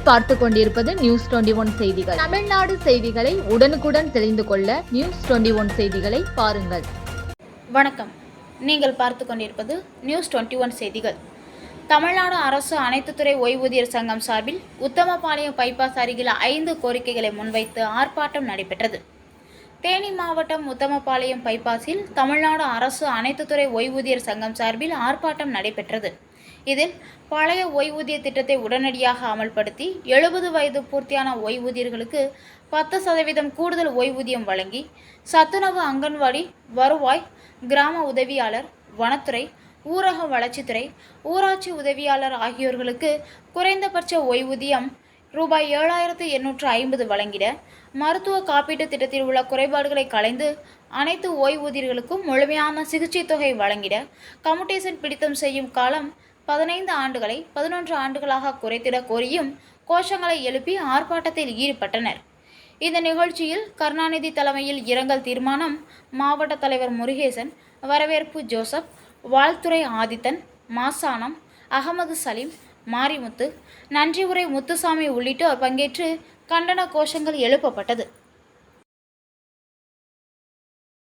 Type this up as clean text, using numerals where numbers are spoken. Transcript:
நீங்கள் பார்த்து கொண்டிருப்பது நியூஸ் 21 செய்திகள். தமிழ்நாடு செய்திகளை உடனுக்குடன் தெரிந்து கொள்ள நியூஸ் 21 செய்திகளை பாருங்கள். வணக்கம். நீங்கள் பார்த்து கொண்டிருப்பது நியூஸ் 21 செய்திகள். தமிழ்நாடு அரசு அனைத்து துறை ஓய்வூதியர் சங்கம் சார்பில் உத்தமபாளையம் பைபாஸ் அருகில் 5 கோரிக்கைகளை முன்வைத்து ஆர்ப்பாட்டம் நடைபெற்றது. தேனி மாவட்டம் உத்தமபாளையம் பைபாஸில் தமிழ்நாடு அரசு அனைத்து துறை ஓய்வூதியர் சங்கம் சார்பில் ஆர்ப்பாட்டம் நடைபெற்றது. இதில் பழைய ஓய்வூதிய திட்டத்தை உடனடியாக அமல்படுத்தி 70 வயது பூர்த்தியான ஓய்வூதியர்களுக்கு 10% கூடுதல் ஓய்வூதியம் வழங்கி சத்துணவு, அங்கன்வாடி, வருவாய், கிராம உதவியாளர், வனத்துறை, ஊரக வளர்ச்சித்துறை, ஊராட்சி உதவியாளர் ஆகியோர்களுக்கு குறைந்தபட்ச ஓய்வூதியம் ரூபாய் 7,850 வழங்கிட, மருத்துவ காப்பீட்டு திட்டத்தில் உள்ள குறைபாடுகளை களைந்து அனைத்து ஓய்வூதியர்களுக்கும் முழுமையான சிகிச்சை தொகை வழங்கிட, கம்யூட்டேஷன் பிடித்தம் செய்யும் காலம் 15 ஆண்டுகளை 11 ஆண்டுகளாக குறைத்திட கோரியும் கோஷங்களை எழுப்பி ஆர்ப்பாட்டத்தில் ஈடுபட்டனர். இந்த நிகழ்ச்சியில் கருணாநிதி தலைமையில் இரங்கல் தீர்மானம், மாவட்ட தலைவர் முருகேசன், வரவேற்பு ஜோசப், வாழ்த்துறை ஆதித்தன், மாசானம், அகமது சலீம், மாரிமுத்து, நன்றி உரை முத்துசாமி உள்ளிட்டோர் பங்கேற்று கண்டன கோஷங்கள் எழுப்பப்பட்டது.